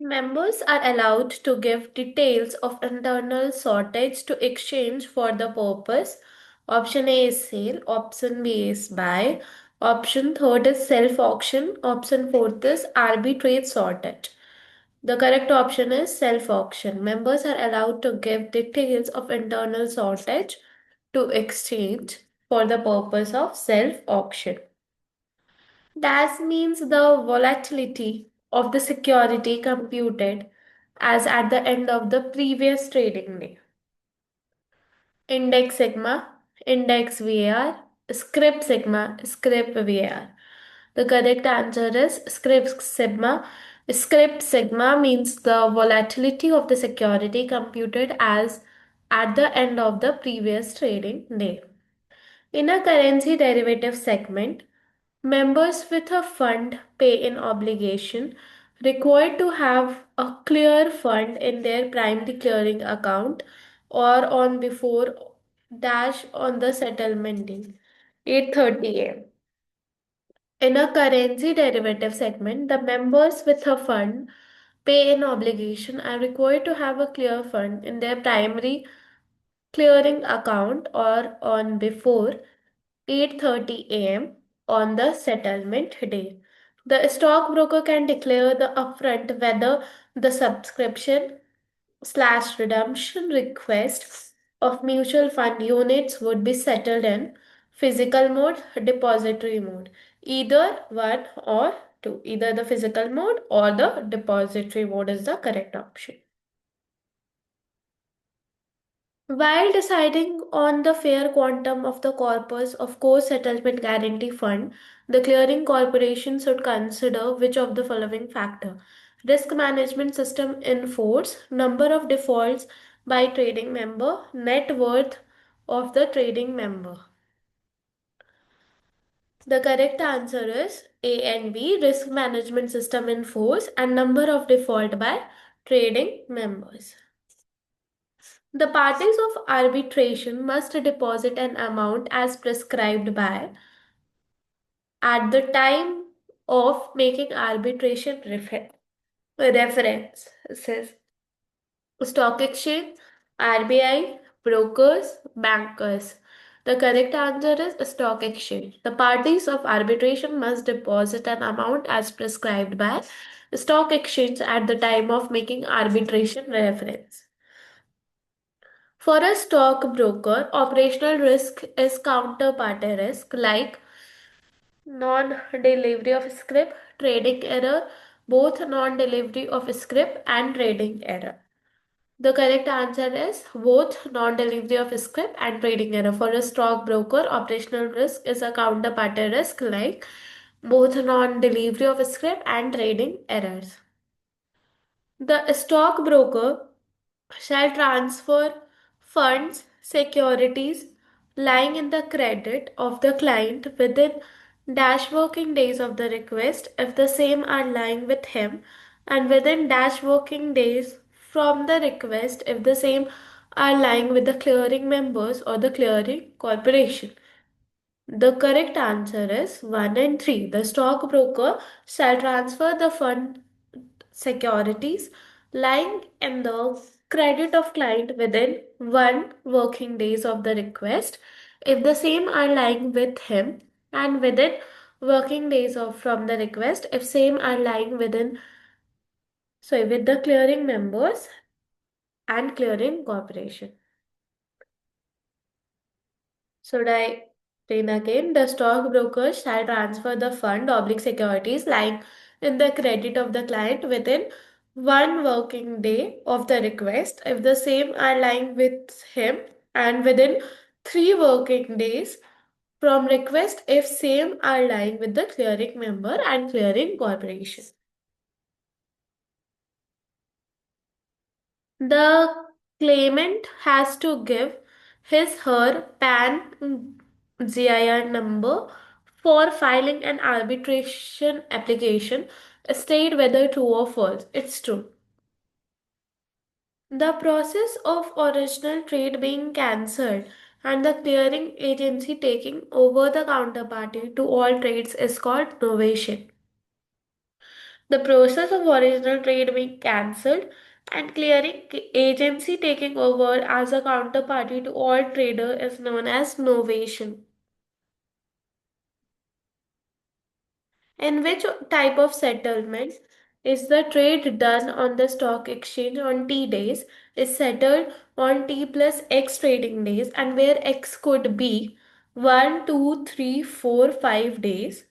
Members are allowed to give details of internal sortage to exchange for the purpose. Option A is sale, option B is buy, option third is self-auction, option fourth is arbitrage sortage. The correct option is self-auction. Members are allowed to give details of internal sortage to exchange for the purpose of self-auction. That means the volatility of the security computed as at the end of the previous trading day. Index sigma, index VAR, script sigma, script VAR. The correct answer is script sigma. Script sigma means the volatility of the security computed as at the end of the previous trading day. In a currency derivative segment, members with a fund pay in obligation required to have a clear fund in their primary clearing account or on before dash on the settlement date 8:30 a.m. In a currency derivative segment, the members with a fund pay in obligation are required to have a clear fund in their primary clearing account or on before 8:30 a.m. on the settlement day. The stockbroker can declare the upfront whether the subscription slash redemption request of mutual fund units would be settled in physical mode, depository mode, either one or two. Either the physical mode or the depository mode is the correct option. While deciding on the fair quantum of the corpus of core settlement guarantee fund, the clearing corporation should consider which of the following factor: risk management system in force, number of defaults by trading member, net worth of the trading member. The correct answer is A and B, risk management system in force and number of default by trading members. The parties of arbitration must deposit an amount as prescribed by at the time of making arbitration references. Stock exchange, RBI, brokers, bankers. The correct answer is stock exchange. The parties of arbitration must deposit an amount as prescribed by stock exchange at the time of making arbitration reference. For a stockbroker, operational risk is counterparty risk like non-delivery of scrip, trading error, both non-delivery of scrip and trading error. The correct answer is both non-delivery of scrip and trading error. For a stockbroker, operational risk is a counterparty risk like both non-delivery of scrip and trading errors. The stockbroker shall transfer funds, securities lying in the credit of the client within dash working days of the request if the same are lying with him, and within dash working days from the request if the same are lying with the clearing members or the clearing corporation. The correct answer is 1 and 3. The stockbroker shall transfer the fund securities lying in the credit of client within 1 working days of the request if the same are lying with him, and within working days of from the request if same are lying with the clearing members and clearing corporation. Should I explain again? The stockbroker shall transfer the fund oblique securities lying in the credit of the client within 1 working day of the request if the same are lying with him, and within 3 working days from request if same are lying with the clearing member and clearing corporation. The claimant has to give his/her PAN number for filing an arbitration application, state whether true or false. It's true. The process of original trade being cancelled and the clearing agency taking over the counterparty to all trades is called novation. The process of original trade being cancelled and clearing agency taking over as a counterparty to all trader is known as novation. In which type of settlement is the trade done on the stock exchange on T days is settled on T plus X trading days and where X could be 1, 2, 3, 4, 5 days?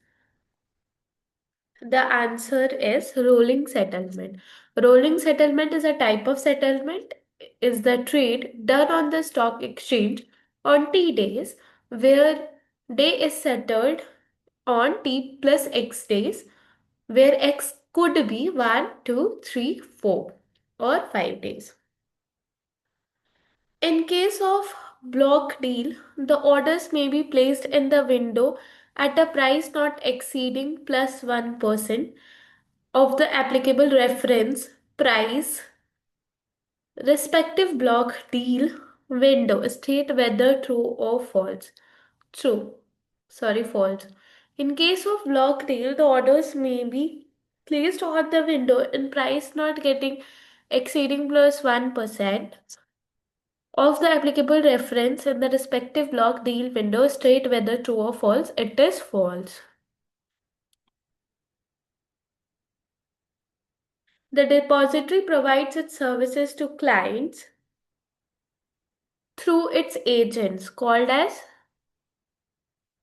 The answer is rolling settlement. Rolling settlement is a type of settlement, is the trade done on the stock exchange on T days where day is settled on T plus X days where X could be 1, 2, 3, 4 or 5 days. In case of block deal, the orders may be placed in the window at a price not exceeding plus 1% of the applicable reference price. Respective block deal window state whether true or false. True. Sorry, false. In case of block deal, the orders may be placed on the window in price not getting exceeding plus 1% of the applicable reference in the respective block deal window state whether true or false. It is false. The depository provides its services to clients through its agents called as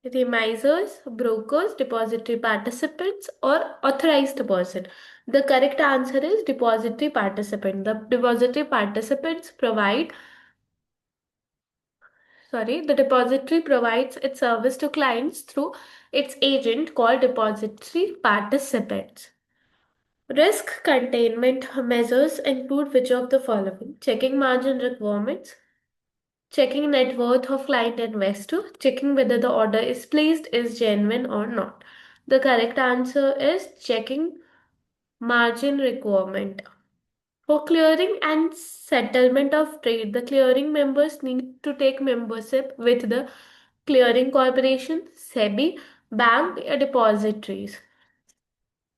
remisers, brokers, depository participants, or authorized person. The correct answer is depository participant. The depository participants provide, the depository provides its service to clients through its agent called depository participants. Risk containment measures include which of the following? Checking margin requirements, checking net worth of client investor, checking whether the order is placed is genuine or not. The correct answer is checking margin requirement. For clearing and settlement of trade, the clearing members need to take membership with the clearing corporation, SEBI, bank, or depositories.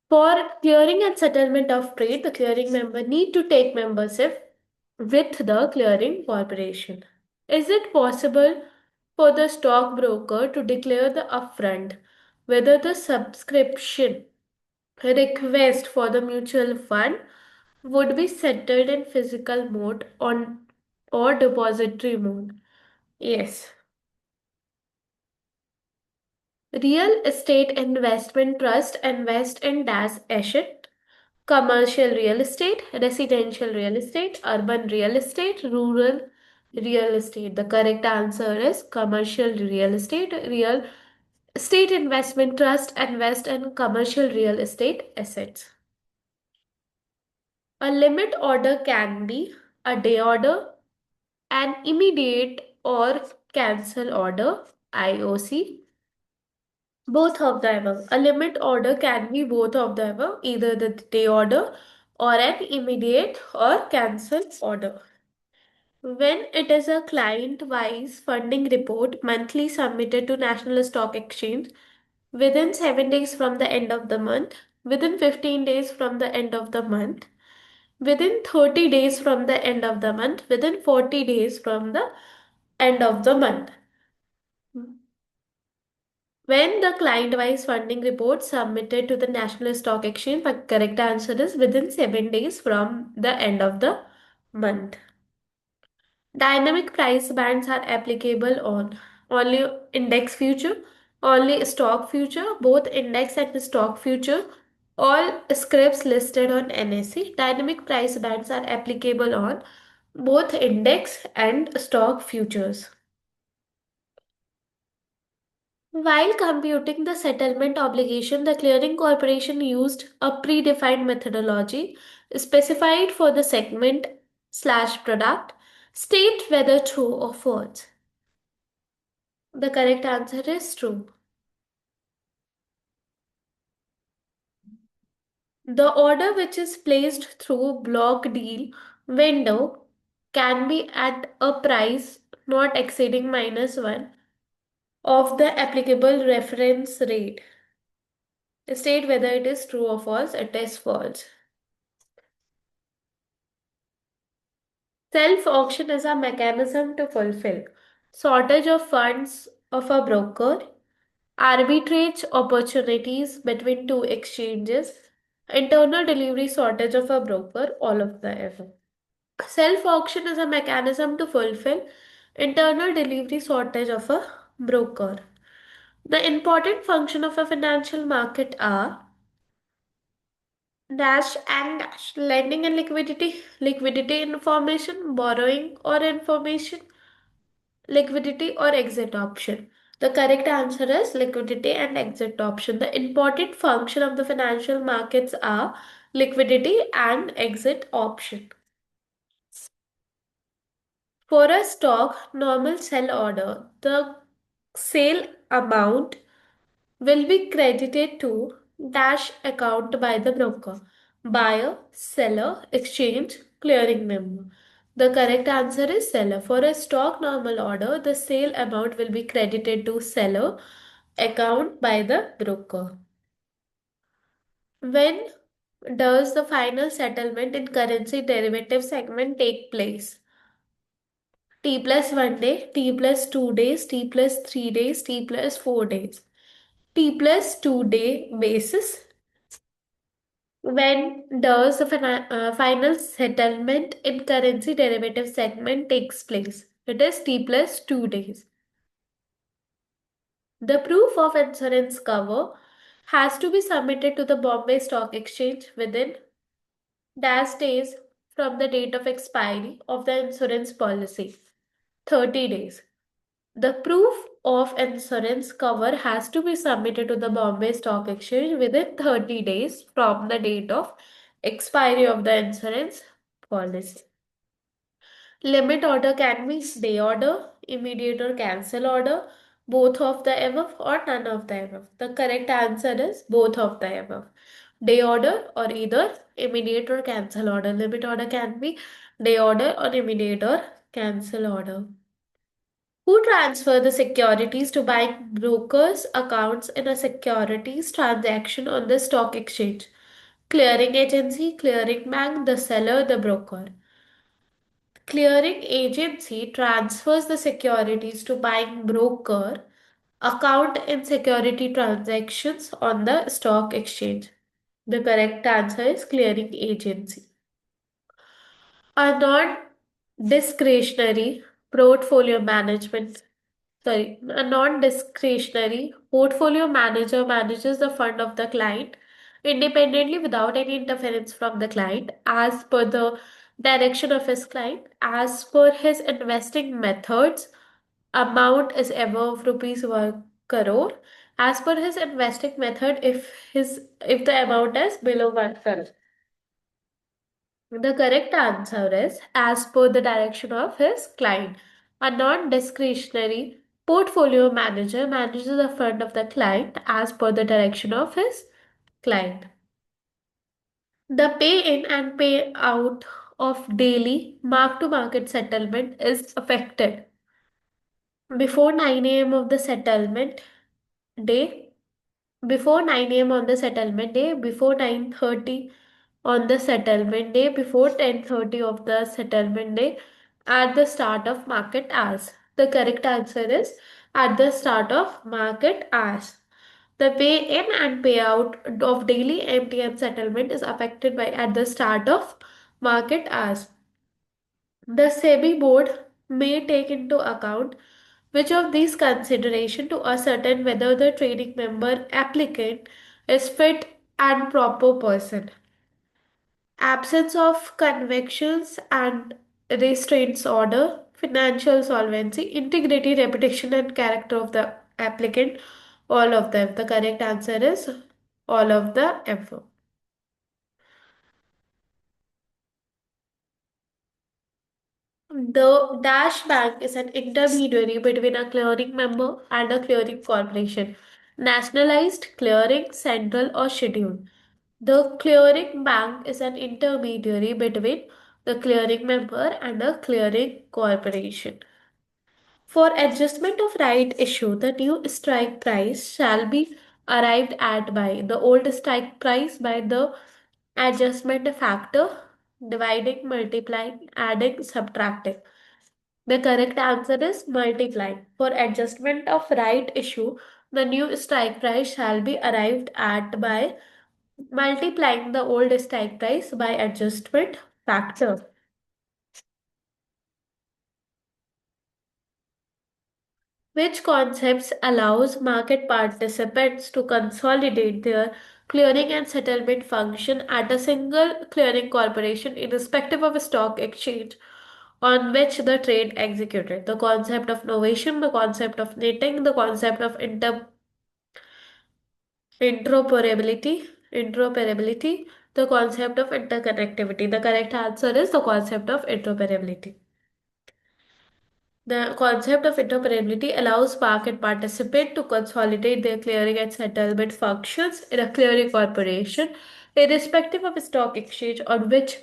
For clearing and settlement of trade, the clearing member need to take membership with the clearing corporation. Is it possible for the stockbroker to declare the upfront whether the subscription request for the mutual fund would be settled in physical mode on or depository mode? Yes. Real estate investment trust invest in dash asset, commercial real estate, residential real estate, urban real estate, rural real estate. The correct answer is commercial real estate. Real estate investment trust invest in commercial real estate assets. A limit order can be a day order, an immediate or cancel order, IOC. Both of the above. A limit order can be both of the above, either the day order or an immediate or cancel order. When it is a client-wise funding report monthly submitted to National Stock Exchange within 7 days from the end of the month, within 15 days from the end of the month, within 30 days from the end of the month, within 40 days from the end of the month. When the client-wise funding report submitted to the National Stock Exchange, the correct answer is within 7 days from the end of the month. Dynamic price bands are applicable on only index future, only stock future, both index and stock future, all scripts listed on NSE. Dynamic price bands are applicable on both index and stock futures. While computing the settlement obligation, the clearing corporation used a predefined methodology specified for the segment slash product. State whether true or false. The correct answer is true. The order which is placed through block deal window can be at a price not exceeding minus 1 of the applicable reference rate. State whether it is true or false. It is false. Self-auction is a mechanism to fulfill shortage of funds of a broker, arbitrage opportunities between two exchanges, internal delivery shortage of a broker, all of the above. Self-auction is a mechanism to fulfill internal delivery shortage of a broker. The important function of a financial market are dash and dash lending and liquidity, liquidity information, borrowing or information, liquidity or exit option. The correct answer is liquidity and exit option. The important function of the financial markets are liquidity and exit option. For a stock normal sell order, the sale amount will be credited to dash account by the broker, buyer, seller, exchange, clearing member. The correct answer is seller. For a stock normal order, the sale amount will be credited to seller account by the broker. When does the final settlement in currency derivative segment take place? T plus 1 day, T plus 2 days, T plus 3 days, T plus 4 days. T plus 2 day basis. When does the final settlement in currency derivative segment takes place? It is T plus 2 days. The proof of insurance cover has to be submitted to the Bombay Stock Exchange within dash days from the date of expiry of the insurance policy. 30 days. The proof of insurance cover has to be submitted to the Bombay Stock Exchange within 30 days from the date of expiry of the insurance policy. Limit order can be day order, immediate or cancel order, both of the above or none of the above. The correct answer is both of the above. Day order or either immediate or cancel order. Limit order can be day order or immediate or cancel order. Who transfer the securities to bank brokers' accounts in a securities transaction on the stock exchange? Clearing agency, clearing bank, the seller, the broker. Clearing agency transfers the securities to buying broker account in security transactions on the stock exchange. The correct answer is clearing agency. A non-discretionary portfolio management a non-discretionary portfolio manager manages the fund of the client independently without any interference from the client as per the direction of his client. As per his investing methods, amount is above rupees 1 crore. As per his investing method, if the amount is below 1 crore. The correct answer is as per the direction of his client. A non-discretionary portfolio manager manages the fund of the client as per the direction of his client. The pay in and pay out of daily mark-to-market settlement is affected before 9 a.m. of the settlement day, before 9 a.m. on the settlement day, before 9:30 on the settlement day, before 10:30 of the settlement day, at the start of market hours. The correct answer is at the start of market hours. The pay in and payout of daily MTM settlement is affected by at the start of market hours. The SEBI board may take into account which of these consideration to ascertain whether the trading member applicant is fit and proper person. Absence of convictions and restraints order, financial solvency, integrity, reputation, and character of the applicant. All of them. The correct answer is all of the above. The Dash Bank is an intermediary between a clearing member and a clearing corporation. Nationalized, clearing, central, or scheduled. The clearing bank is an intermediary between the clearing member and a clearing corporation. For adjustment of right issue, the new strike price shall be arrived at by the old strike price by the adjustment factor, dividing, multiplying, adding, subtracting. The correct answer is multiplying. For adjustment of right issue, the new strike price shall be arrived at by multiplying the old strike price by adjustment factor. Which concepts allows market participants to consolidate their clearing and settlement function at a single clearing corporation irrespective of a stock exchange on which the trade executed? The concept of novation, the concept of netting, the concept of interoperability, the concept of interconnectivity. The correct answer is the concept of interoperability. The concept of interoperability allows market participants to consolidate their clearing and settlement functions in a clearing corporation, irrespective of a stock exchange on which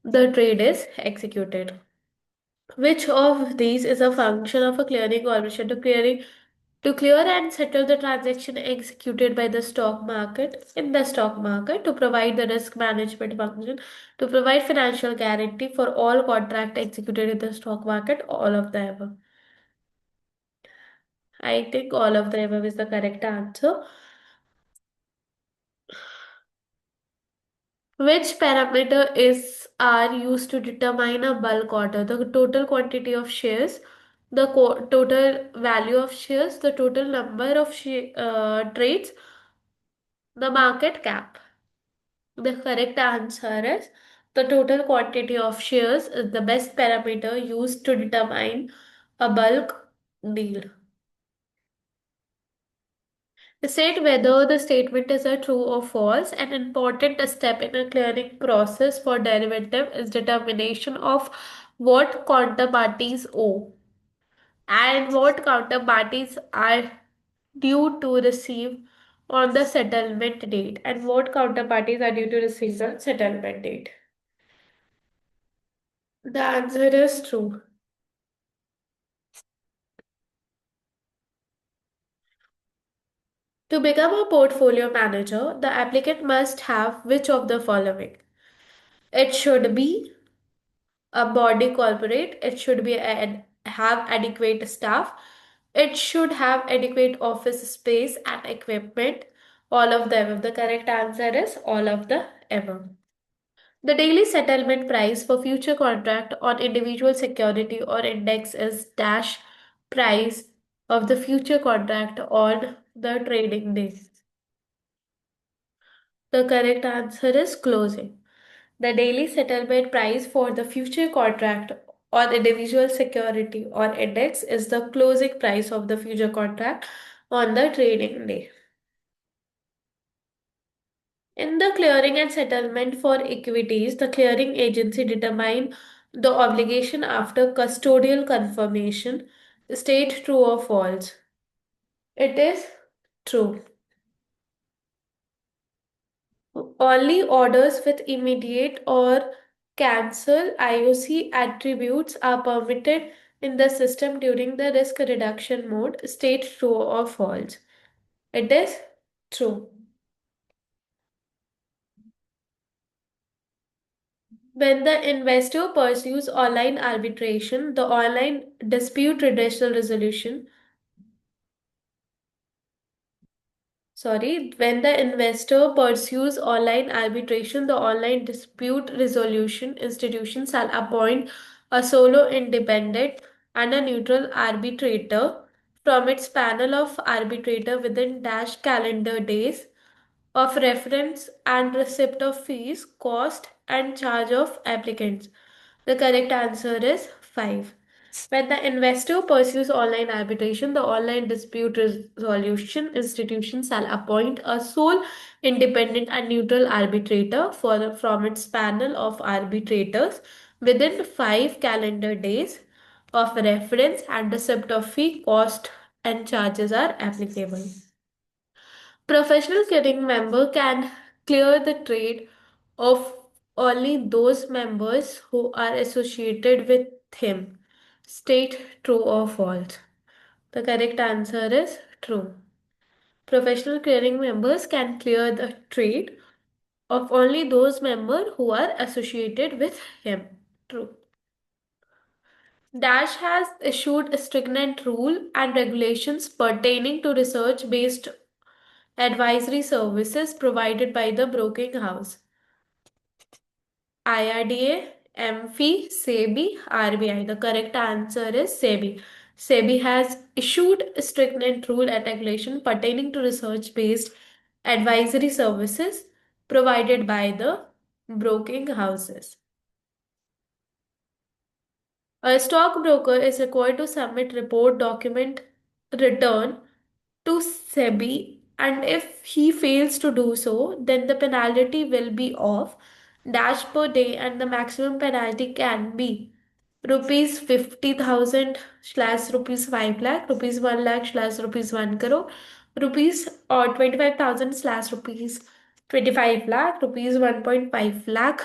the trade is executed. Which of these is a function of a clearing corporation to clear and settle the transaction executed by the stock market in the stock market, to provide the risk management function, to provide financial guarantee for all contract executed in the stock market, all of the above. I think all of the above is the correct answer. Which parameter is are used to determine a bulk order? The total quantity of shares, the total value of shares, the total number of trades, the market cap. The correct answer is the total quantity of shares is the best parameter used to determine a bulk deal. State whether the statement is a true or false. An important step in a clearing process for derivative is determination of what counterparties owe and what counterparties are due to receive on the settlement date and what counterparties are due to receive the settlement date. The answer is true. To become a portfolio manager, the applicant must have which of the following? It should be a body corporate, it should be have adequate staff, it should have adequate office space and equipment, all of the above. The correct answer is all of the above. The daily settlement price for future contract on individual security or index is dash price of the future contract on the trading day. The correct answer is closing. The daily settlement price for the future contract on individual security or index is the closing price of the future contract on the trading day. In the clearing and settlement for equities, the clearing agency determine the obligation after custodial confirmation. State true or false. It is true. Only orders with immediate or cancel IOC attributes are permitted in the system during the risk reduction mode. State true or false. It is true. When the investor pursues online arbitration, the online dispute redressal resolution, when the investor pursues online arbitration, the online dispute resolution institution shall appoint a solo independent and a neutral arbitrator from its panel of arbitrator within dash calendar days of reference and receipt of fees, cost, and charge of applicants. The correct answer is 5. When the investor pursues online arbitration, the online dispute resolution institution shall appoint a sole independent and neutral arbitrator from its panel of arbitrators within 5 calendar days of reference and receipt of fee, cost, and charges are applicable. Professional clearing member can clear the trade of only those members who are associated with him. State true or false. The correct answer is true. Professional clearing members can clear the trade of only those members who are associated with him. True. Dash has issued stringent rule and regulations pertaining to research-based advisory services provided by the broking house. IRDA, MFI, SEBI, RBI. The correct answer is SEBI. SEBI has issued stringent rule and regulation pertaining to research-based advisory services provided by the broking houses. A stockbroker is required to submit report document return to SEBI, and if he fails to do so, then the penalty will be of dash per day, and the maximum penalty can be rupees 50,000 slash rupees 5 lakh, rupees 1 lakh slash rupees 1 crore, rupees or 25,000 slash rupees 25 lakh, rupees 1.5 lakh,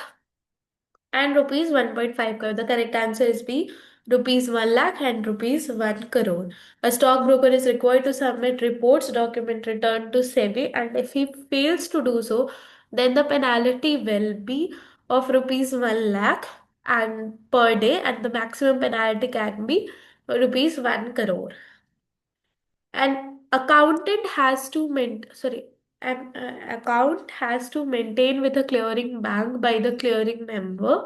and rupees 1.5 crore. The correct answer is B, rupees 1 lakh and rupees 1 crore. A stockbroker is required to submit reports document return to SEBI, and if he fails to do so, then the penalty will be of rupees 1 lakh and per day, and the maximum penalty can be rupees 1 crore. An accountant has to account has to maintain with a clearing bank by the clearing member.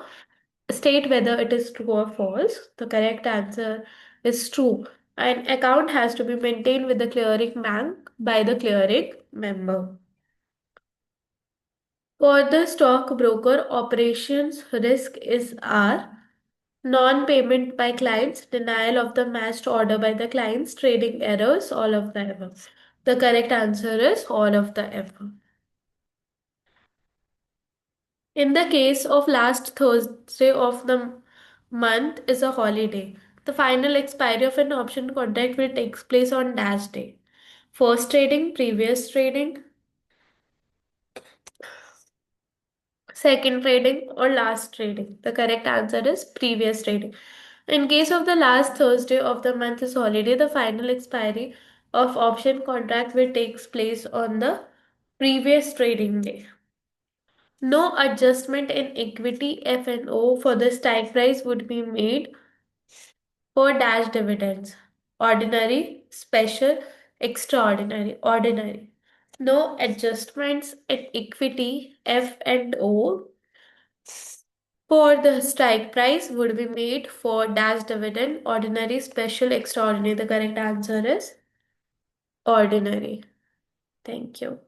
State whether it is true or false. The correct answer is true. An account has to be maintained with the clearing bank by the clearing member. For the stockbroker, operations risk is R. Non-payment by clients, denial of the matched order by the clients, trading errors, all of the above. The correct answer is all of the above. In the case of last Thursday of the month is a holiday, the final expiry of an option contract will take place on dash day. First trading, previous trading, second trading, or last trading. The correct answer is previous trading. In case of the last Thursday of the month is holiday, the final expiry of option contract will take place on the previous trading day. No adjustment in equity F&O for the strike price would be made for dash dividends. Ordinary, special, extraordinary, ordinary. No adjustments in equity F&O for the strike price would be made for dash dividend, ordinary, special, extraordinary. The correct answer is ordinary. Thank you.